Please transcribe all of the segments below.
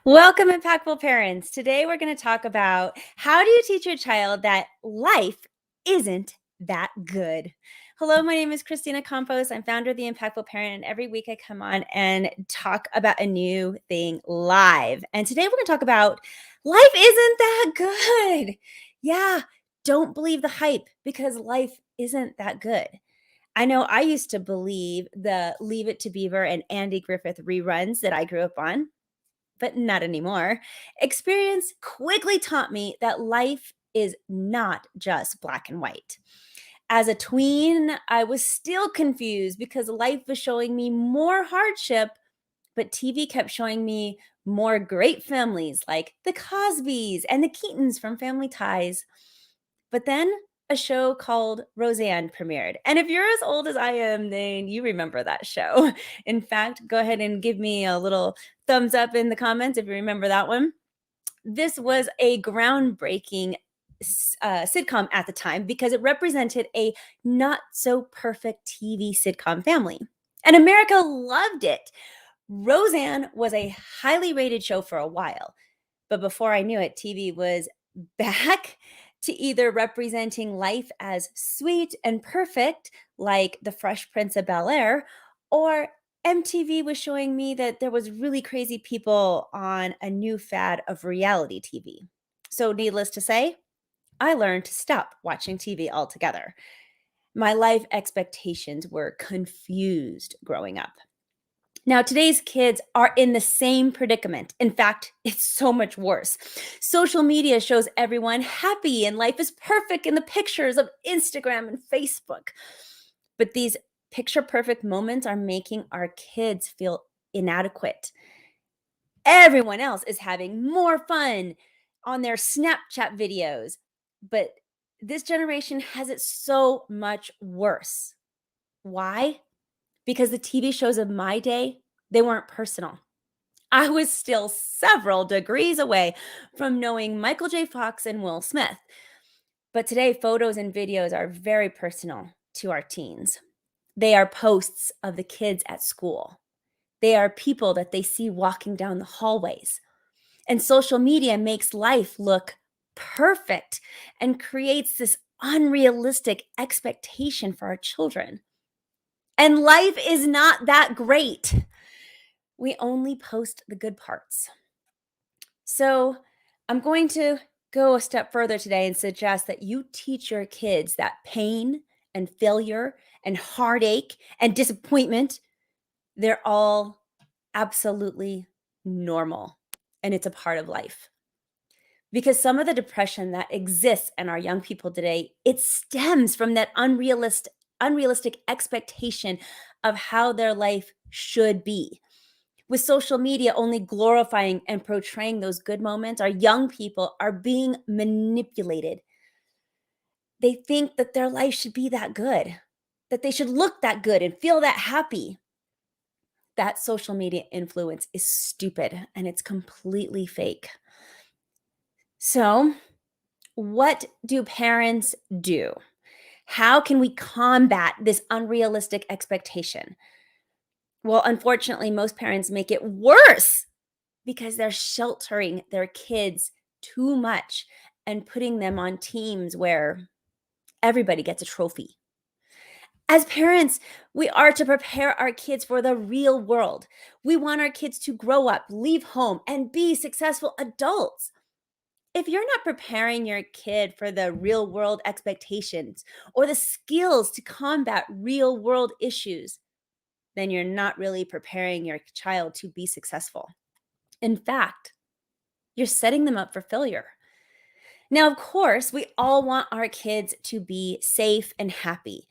Welcome, impactful parents. Today, we're going to talk about how do you teach your child that life isn't that good? Hello, my name is Christina Campos. I'm founder of The Impactful Parent, and every week I come on and talk about a new thing live. And today, we're going to talk about life isn't that good. Yeah, don't believe the hype because life isn't that good. I know I used to believe the Leave It to Beaver and Andy Griffith reruns that I grew up on, but not anymore. Experience quickly taught me that life is not just black and white. As a tween, I was still confused because life was showing me more hardship, but TV kept showing me more great families like the Cosbys and the Keatons from Family Ties. But then a show called Roseanne premiered. And if you're as old as I am, then you remember that show. In fact, go ahead and give me a little thumbs up in the comments if you remember that one. This was a groundbreaking sitcom at the time because it represented a not so perfect TV sitcom family. And America loved it. Roseanne was a highly rated show for a while. But before I knew it, TV was back to either representing life as sweet and perfect, like The Fresh Prince of Bel-Air, or MTV was showing me that there was really crazy people on a new fad of reality TV. So needless to say, I learned to stop watching TV altogether. My life expectations were confused growing up. Now, today's kids are in the same predicament. In fact, it's so much worse. Social media shows everyone happy and life is perfect in the pictures of Instagram and Facebook. But these picture perfect moments are making our kids feel inadequate. Everyone else is having more fun on their Snapchat videos. But this generation has it so much worse. Why? Because the TV shows of my day, they weren't personal. I was still several degrees away from knowing Michael J. Fox and Will Smith. But today, photos and videos are very personal to our teens. They are posts of the kids at school. They are people that they see walking down the hallways. And social media makes life look perfect and creates this unrealistic expectation for our children. And life is not that great. We only post the good parts. So I'm going to go a step further today and suggest that you teach your kids that pain and failure and heartache and disappointment, they're all absolutely normal and it's a part of life. Because some of the depression that exists in our young people today, it stems from that unrealistic expectation of how their life should be. With social media only glorifying and portraying those good moments, our young people are being manipulated. They think that their life should be that good, that they should look that good and feel that happy. That social media influence is stupid and it's completely fake. So, what do parents do? How can we combat this unrealistic expectation? Well, unfortunately, most parents make it worse because they're sheltering their kids too much and putting them on teams where everybody gets a trophy. As parents, we are to prepare our kids for the real world. We want our kids to grow up, leave home, and be successful adults. If you're not preparing your kid for the real world expectations or the skills to combat real world issues, then you're not really preparing your child to be successful. In fact, you're setting them up for failure. Now, of course, we all want our kids to be safe and happy,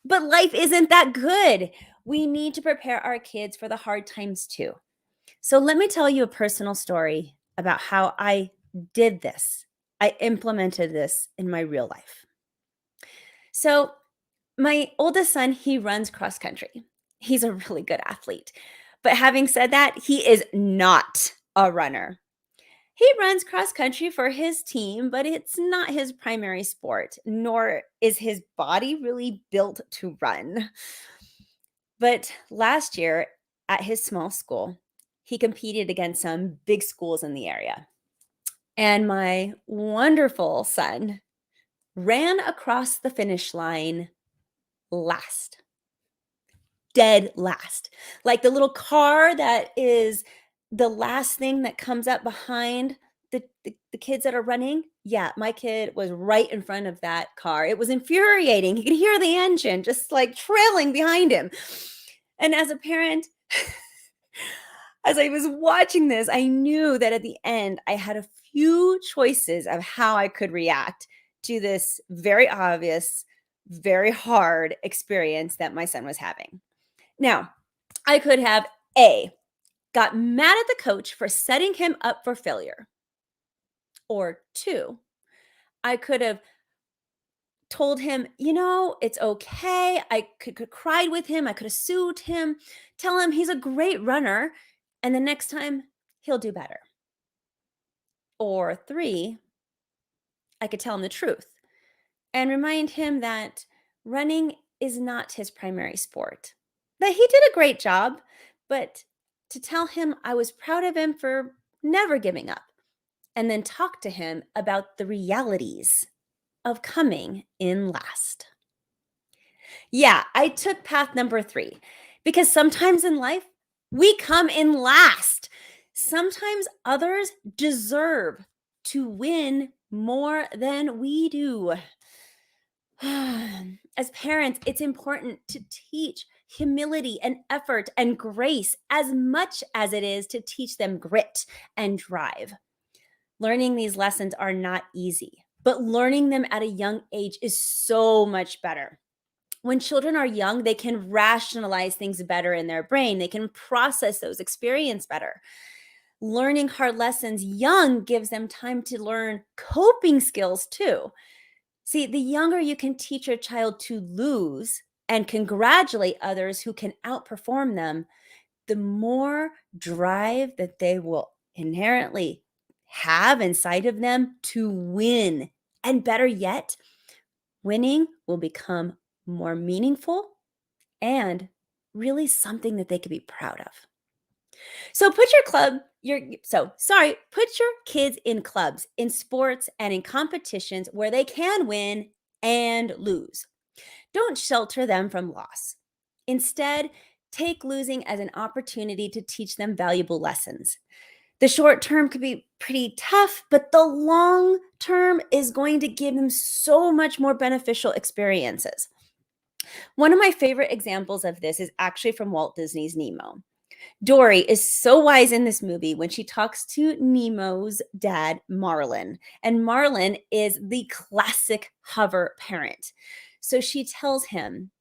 but life isn't that good. We need to prepare our kids for the hard times too. So, let me tell you a personal story about how I did this. I implemented this in my real life. So, my oldest son, he runs cross country. He's a really good athlete. But having said that, he is not a runner. He runs cross country for his team, but it's not his primary sport, nor is his body really built to run. But last year at his small school, He competed against some big schools in the area. And my wonderful son ran across the finish line last, dead last. Like the little car that is the last thing that comes up behind the kids that are running. Yeah, my kid was right in front of that car. It was infuriating. He could hear the engine just like trailing behind him. And as a parent, as I was watching this, I knew that at the end, I had a few choices of how I could react to this very obvious, very hard experience that my son was having. Now, I could have A, got mad at the coach for setting him up for failure. Or two, I could have told him, it's okay. I could cried with him. I could have soothed him, tell him he's a great runner. And the next time he'll do better. Or three, I could tell him the truth and remind him that running is not his primary sport, that he did a great job, but to tell him I was proud of him for never giving up, and then talk to him about the realities of coming in last. Yeah, I took path number 3 because sometimes in life we come in last. Sometimes others deserve to win more than we do. As parents, it's important to teach humility and effort and grace as much as it is to teach them grit and drive. Learning these lessons are not easy, but learning them at a young age is so much better. When children are young, they can rationalize things better in their brain. They can process those experiences better. Learning hard lessons young gives them time to learn coping skills too. See, the younger you can teach your child to lose and congratulate others who can outperform them, the more drive that they will inherently have inside of them to win. And better yet, winning will become more meaningful and really something that they could be proud of. So put your kids in clubs, in sports, and in competitions where they can win and lose. Don't shelter them from loss. Instead, take losing as an opportunity to teach them valuable lessons. The short term could be pretty tough, but the long term is going to give them so much more beneficial experiences. One of my favorite examples of this is actually from Walt Disney's Nemo. Dory is so wise in this movie when she talks to Nemo's dad, Marlin. And Marlin is the classic hover parent. So she tells him,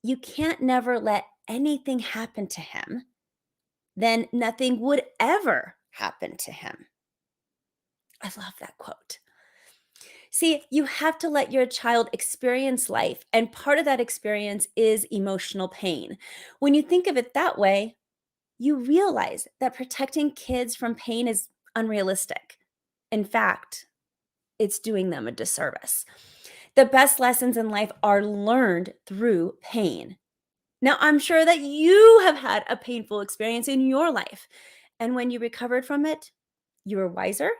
you can't never let anything happen to him. Then nothing would ever happen to him. I love that quote. See, you have to let your child experience life, and part of that experience is emotional pain. When you think of it that way, you realize that protecting kids from pain is unrealistic. In fact, it's doing them a disservice. The best lessons in life are learned through pain. Now, I'm sure that you have had a painful experience in your life. And when you recovered from it, you were wiser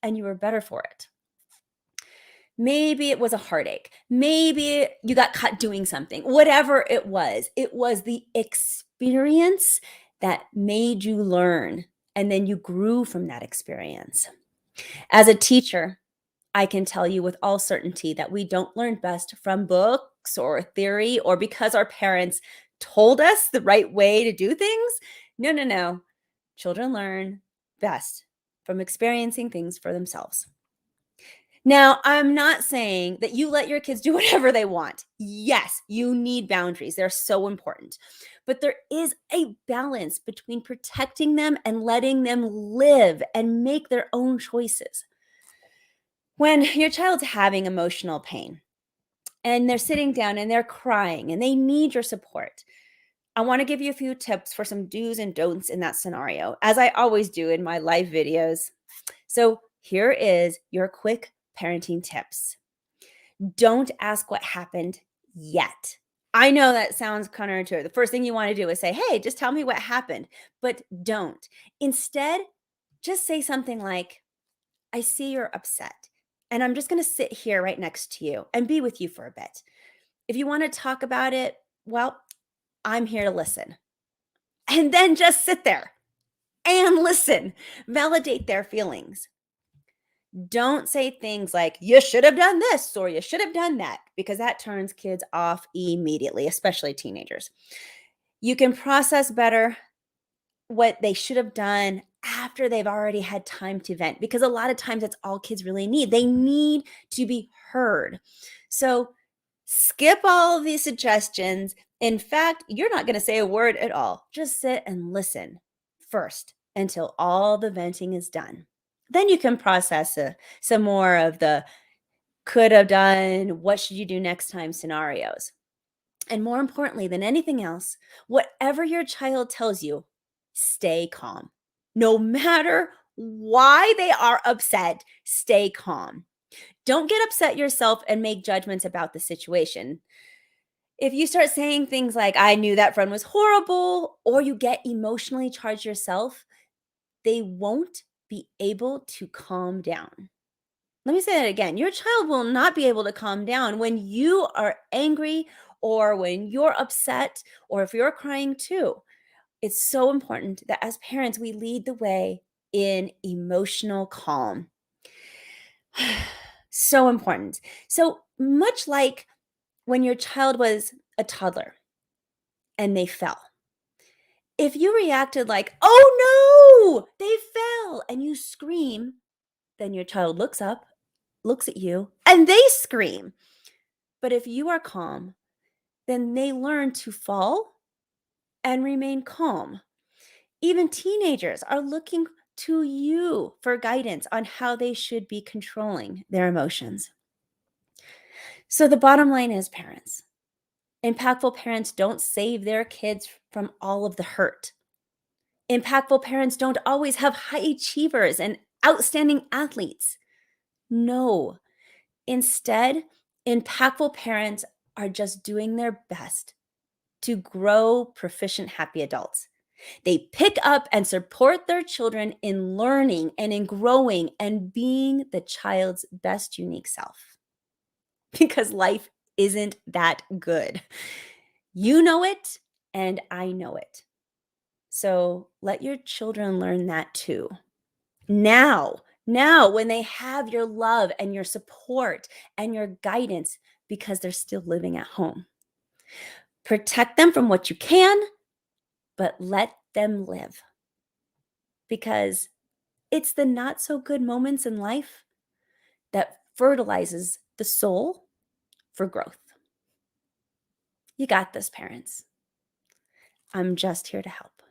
and you were better for it. Maybe it was a heartache. Maybe you got caught doing something. Whatever it was the experience that made you learn. And then you grew from that experience. As a teacher, I can tell you with all certainty that we don't learn best from books or theory or because our parents told us the right way to do things. No. Children learn best from experiencing things for themselves. Now, I'm not saying that you let your kids do whatever they want. Yes, you need boundaries. They're so important. But there is a balance between protecting them and letting them live and make their own choices. When your child's having emotional pain and they're sitting down and they're crying and they need your support, I want to give you a few tips for some do's and don'ts in that scenario, as I always do in my live videos. So here is your quick parenting tips. Don't ask what happened yet. I know that sounds counterintuitive. The first thing you want to do is say, hey, just tell me what happened, but don't. Instead, just say something like, I see you're upset, and I'm just going to sit here right next to you and be with you for a bit. If you want to talk about it, well, I'm here to listen. And then just sit there and listen, validate their feelings. Don't say things like, you should have done this or you should have done that, because that turns kids off immediately, especially teenagers. You can process better what they should have done after they've already had time to vent, because a lot of times that's all kids really need. They need to be heard. So skip all of these suggestions. In fact, you're not going to say a word at all. Just sit and listen first until all the venting is done. Then you can process some more of the could have done, what should you do next time scenarios. And more importantly than anything else, whatever your child tells you, stay calm. No matter why they are upset, stay calm. Don't get upset yourself and make judgments about the situation. If you start saying things like, I knew that friend was horrible, or you get emotionally charged yourself, they won't be able to calm down. Let me say that again. Your child will not be able to calm down when you are angry or when you're upset or if you're crying too. It's so important that as parents, we lead the way in emotional calm. So important. So much like when your child was a toddler and they fell. If you reacted like, oh no, they fell, and you scream, then your child looks up, looks at you, and they scream. But if you are calm, then they learn to fall and remain calm. Even teenagers are looking to you for guidance on how they should be controlling their emotions. So the bottom line is, parents, impactful parents don't save their kids from all of the hurt. Impactful parents don't always have high achievers and outstanding athletes. No. Instead, impactful parents are just doing their best to grow proficient, happy adults. They pick up and support their children in learning and in growing and being the child's best unique self. Because life isn't that good. You know it, and I know it. So let your children learn that too. Now, when they have your love and your support and your guidance, because they're still living at home. Protect them from what you can, but let them live. Because it's the not so good moments in life that fertilizes the soul for growth. You got this, parents. I'm just here to help.